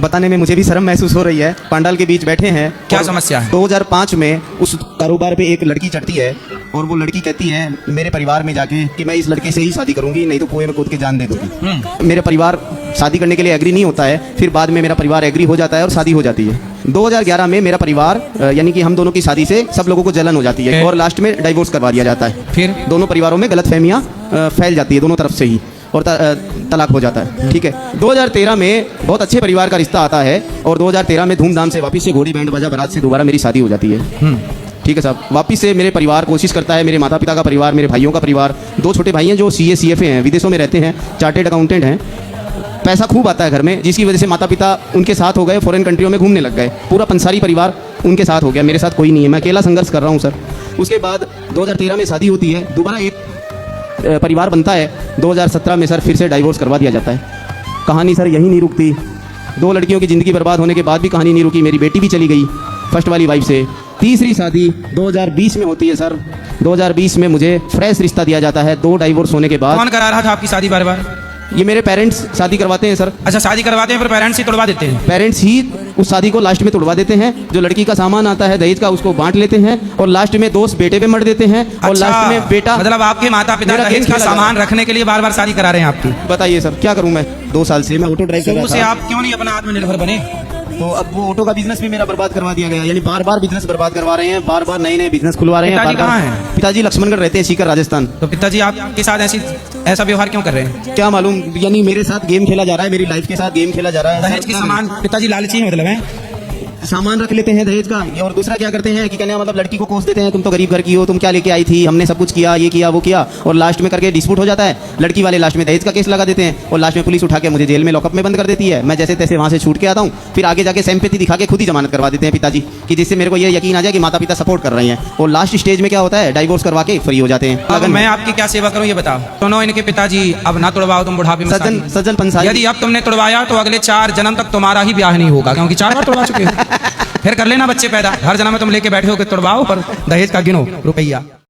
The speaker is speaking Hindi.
बताने में मुझे भी शर्म महसूस हो रही है। पंडाल के बीच बैठे हैं। क्या समस्या है? 2005 में उस कारोबार पे एक लड़की चढ़ती है और वो लड़की कहती है मेरे परिवार में जाके कि मैं इस लड़के से ही शादी करूंगी, नहीं तो कुएं में कूद के जान दे दूंगी। मेरे परिवार शादी करने के लिए एग्री नहीं होता है, फिर बाद में मेरा परिवार एग्री हो जाता है और शादी हो जाती है। 2011 में मेरा परिवार यानी कि हम दोनों की शादी से सब लोगों को जलन हो जाती है और लास्ट में डाइवोर्स करवा दिया जाता है। फिर दोनों परिवारों में गलतफहमियां फैल जाती है दोनों तरफ से ही और तलाक हो जाता है। ठीक है, 2013 में बहुत अच्छे परिवार का रिश्ता आता है और 2013 में धूमधाम से वापस से घोड़ी बैंड बाजा बारात से दोबारा मेरी शादी हो जाती है। ठीक है साहब, वापस से मेरे परिवार कोशिश करता है, मेरे माता पिता का परिवार, मेरे भाइयों का परिवार, 2 छोटे भाई हैं जो CA CFA हैं, विदेशों में रहते हैं, चार्टेड अकाउंटेंट हैं। पैसा खूब आता है घर में, जिसकी वजह से माता पिता उनके साथ हो गए, फॉरेन कंट्रियों में घूमने लग गए। पूरा पंसारी परिवार उनके साथ हो गया, मेरे साथ कोई नहीं है, मैं अकेला संघर्ष कर रहा हूँ सर। उसके बाद 2013 में शादी होती है, दोबारा एक परिवार बनता है। 2017 में सर फिर से डाइवोर्स करवा दिया जाता है। कहानी सर यही नहीं रुकती। 2 लड़कियों की ज़िंदगी बर्बाद होने के बाद भी कहानी नहीं रुकी। मेरी बेटी भी चली गई फर्स्ट वाली वाइफ से। तीसरी शादी 2020 में होती है सर। 2020 में मुझे फ्रेश रिश्ता दिया जाता है 2 डाइवोर्स होने के बाद। कौन करा रहा था आपकी शादी बार बार? ये मेरे पेरेंट्स शादी करवाते हैं सर। अच्छा, शादी करवाते हैं पर पेरेंट्स ही तोड़वा देते हैं। पेरेंट्स ही उस शादी को लास्ट में तोड़वा देते हैं। जो लड़की का सामान आता है दहेज का उसको बांट लेते हैं और लास्ट में दोस्त बेटे पे मर देते हैं और अच्छा, लास्ट में बेटा। मतलब आपके माता पिता मेरा दहेज गेम का खेला सामान रखने के लिए बार बार शादी करा रहे हैं आपकी। बताइए सर क्या करूं मैं? 2 साल से मैं ऑटो ड्राइव कर शुरू से रहा था। आप क्यों नहीं अपना आत्मनिर्भर बने? तो अब वो ऑटो का बिजनेस भी मेरा बर्बाद करवा दिया गया। यानी बार बार बिजनेस बर्बाद करवा रहे हैं, बार बार नए नए बिजनेस खुलवा रहे हैं। पिताजी बार-बार- कहाँ हैं? पिताजी लक्ष्मणगढ़ रहते हैं, सीकर राजस्थान। तो पिताजी आपके साथ ऐसा व्यवहार क्यों कर रहे हैं? क्या मालूम, यानी मेरे साथ गेम खेला जा रहा है, मेरी लाइफ के साथ गेम खेला जा रहा है। दहेज की सामान पिताजी लालची है मतलब है? सामान रख लेते हैं दहेज का। और दूसरा क्या करते हैं कि कहने का मतलब लड़की को कोस देते हैं, तुम तो गरीब घर की हो, तुम क्या लेके आई थी, हमने सब कुछ किया, ये किया वो किया, और लास्ट में करके डिस्प्यूट हो जाता है। लड़की वाले लास्ट में दहेज का केस लगा देते हैं और लास्ट में पुलिस उठा के मुझे जेल में लॉकअप में बंद कर देती है। मैं जैसे तैसे वहां से छूट के आता हूँ, फिर आगे जाके सिंपैथी दिखा के खुद ही जमानत करवा देते हैं पिताजी, कि जिससे मेरे को ये यकीन आ जाए कि माता पिता सपोर्ट कर रहे हैं। और लास्ट स्टेज में क्या होता है, डाइवोर्स करवा के फ्री हो जाते हैं। अब मैं आपकी क्या सेवा करूं ये बताओ। दोनों इनके पिताजी अब ना तोड़वाओ तुम बुढ़ापे में शादी। सज्जन पंसारी, यदि अब तुमने तोड़वाया तो अगले 4 जन्म तक तुम्हारा ही ब्याह नहीं होगा, क्योंकि 4 बार तोड़वा चुके हो। फिर कर लेना बच्चे पैदा, हर जन्म में तुम लेके बैठे हो कि तोड़वाओ, पर दहेज का गिनो रुपया।